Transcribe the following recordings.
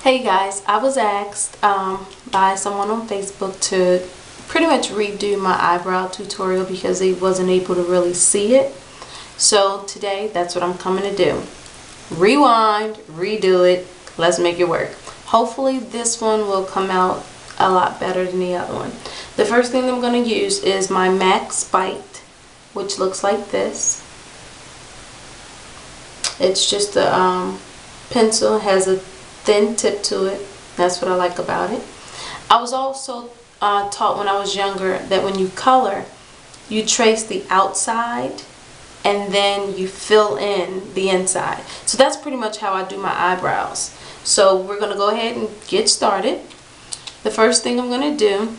Hey guys, I was asked by someone on Facebook to pretty much redo my eyebrow tutorial because they wasn't able to really see it. So today, that's what I'm coming to do. Rewind, redo it, let's make it work. Hopefully this one will come out a lot better than the other one. The first thing I'm going to use is my MAC Spite, which looks like this. It's just a pencil, has a thin tip to it. That's what I like about it. I was also taught when I was younger that when you color, you trace the outside and then you fill in the inside. So that's pretty much how I do my eyebrows. So we're going to go ahead and get started. The first thing I'm going to do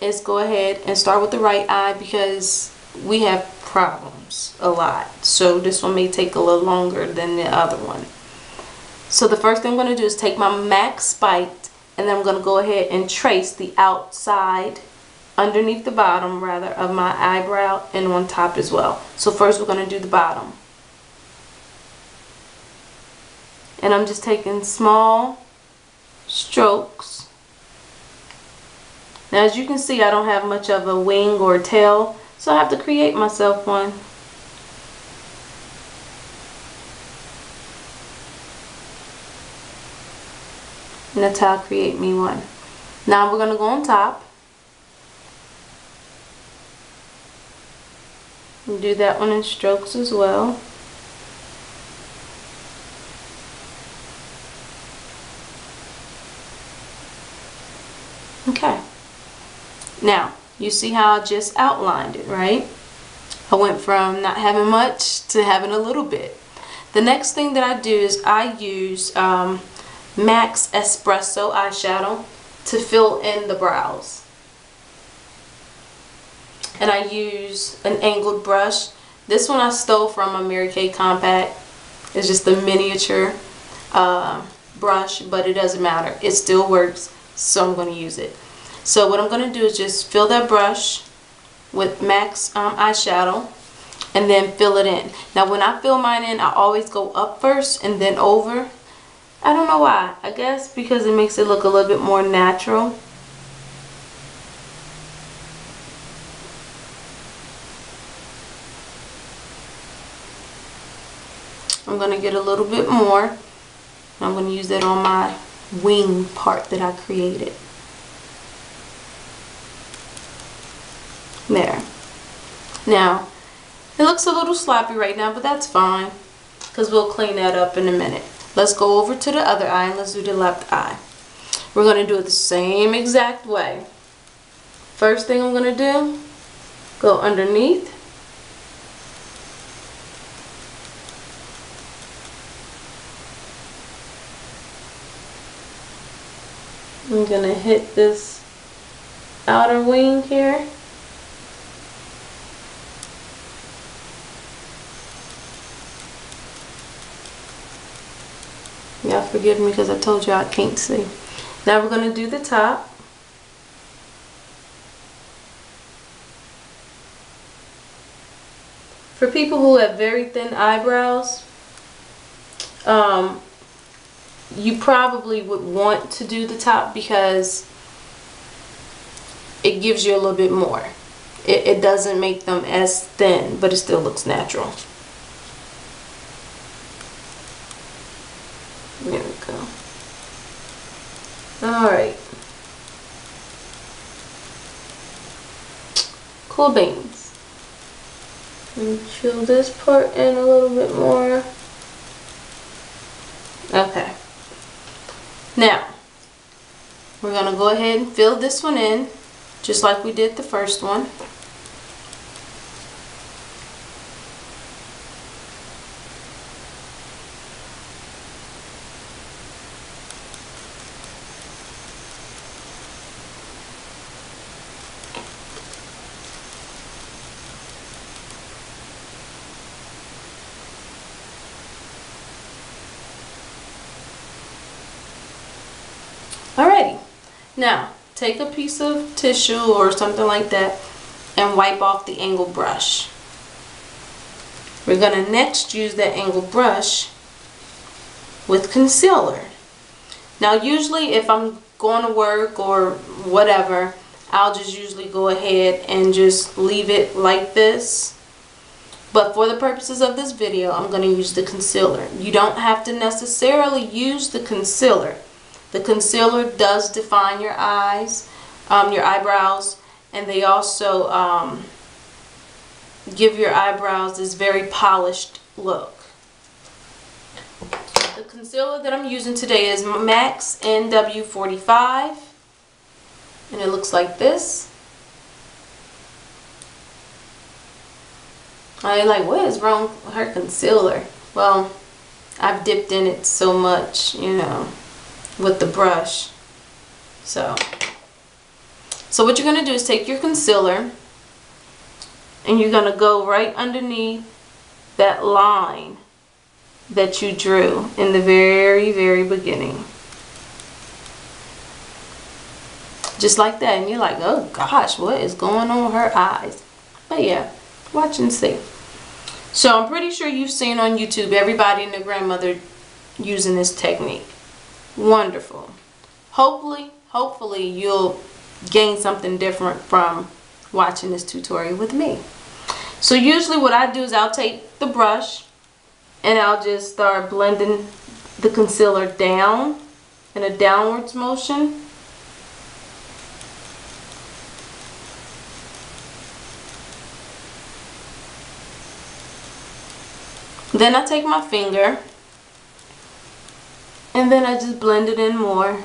is go ahead and start with the right eye because we have problems a lot. So this one may take a little longer than the other one. So the first thing I'm going to do is take my MAC Spite and then I'm going to go ahead and trace the outside, underneath the bottom rather, of my eyebrow and on top as well. So first we're going to do the bottom. And I'm just taking small strokes. Now as you can see, I don't have much of a wing or a tail, so I have to create myself one. And that's how I create me one. Now we're going to go on top. And do that one in strokes as well. Okay. Now, you see how I just outlined it, right? I went from not having much to having a little bit. The next thing that I do is I use MAC's Espresso eyeshadow to fill in the brows. And I use an angled brush. This one I stole from a Mary Kay compact. It's just a miniature brush, but it doesn't matter. It still works, so I'm going to use it. So what I'm going to do is just fill that brush with MAC's eyeshadow and then fill it in. Now when I fill mine in, I always go up first and then over. I don't know why. I guess because it makes it look a little bit more natural. I'm going to get a little bit more. I'm going to use that on my wing part that I created. There. Now, it looks a little sloppy right now, but that's fine because we'll clean that up in a minute. Let's go over to the other eye and let's do the left eye. We're going to do it the same exact way. First thing I'm going to do, go underneath. I'm going to hit this outer wing here. Y'all forgive me because I told you I can't see. Now we're going to do the top. For people who have very thin eyebrows, you probably would want to do the top because it gives you a little bit more. It doesn't make them as thin, but it still looks natural. There we go. Alright. Cool beans. And fill this part in a little bit more. Okay. Now, we're going to go ahead and fill this one in, just like we did the first one. Alrighty, now take a piece of tissue or something like that and wipe off the angled brush. We're going to next use that angled brush with concealer. Now usually if I'm going to work or whatever, I'll just usually go ahead and just leave it like this. But for the purposes of this video, I'm going to use the concealer. You don't have to necessarily use the concealer. The concealer does define your eyes, your eyebrows, and they also give your eyebrows this very polished look. The concealer that I'm using today is MAC's NW45, and it looks like this. I'm like, what is wrong with her concealer? Well, I've dipped in it so much, you know, with the brush. So what you're going to do is take your concealer and you're going to go right underneath that line that you drew in the very, very beginning. Just like that. And you're like, oh gosh, what is going on with her eyes? But yeah, watch and see. So I'm pretty sure you've seen on YouTube everybody and their grandmother using this technique. Wonderful. Hopefully you'll gain something different from watching this tutorial with me. So usually what I do is I'll take the brush and I'll just start blending the concealer down in a downwards motion. Then I take my finger and then I just blend it in more.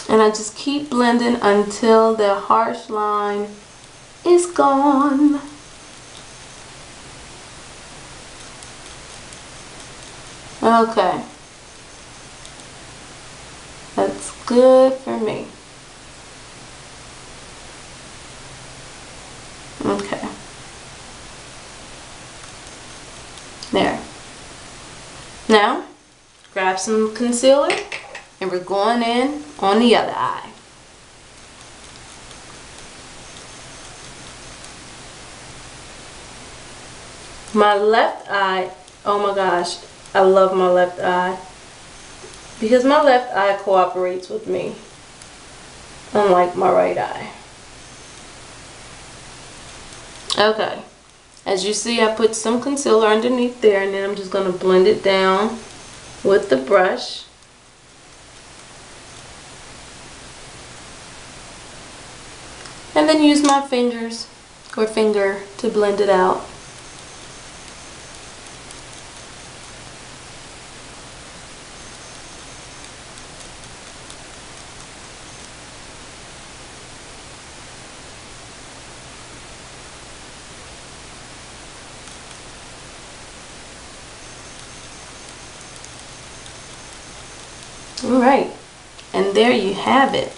And I just keep blending until the harsh line is gone. Okay. That's good for me. Okay. There. Now, grab some concealer and we're going in on the other eye. My left eye, oh my gosh, I love my left eye because my left eye cooperates with me, unlike my right eye. Okay, as you see, I put some concealer underneath there and then I'm just going to blend it down with the brush. And then use my fingers or finger to blend it out. Alright, and there you have it.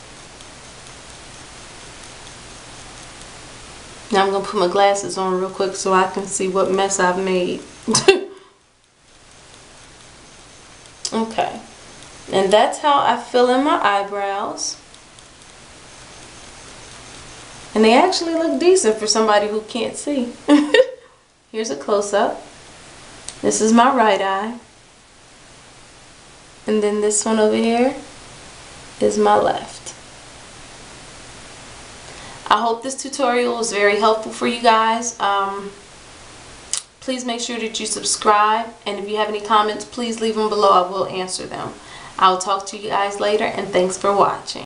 Now I'm going to put my glasses on real quick so I can see what mess I've made. Okay, and that's how I fill in my eyebrows. And they actually look decent for somebody who can't see. Here's a close-up. This is my right eye. And then this one over here is my left. I hope this tutorial was very helpful for you guys. Please make sure that you subscribe, and if you have any comments, please leave them below. I will answer them. I'll talk to you guys later, and thanks for watching.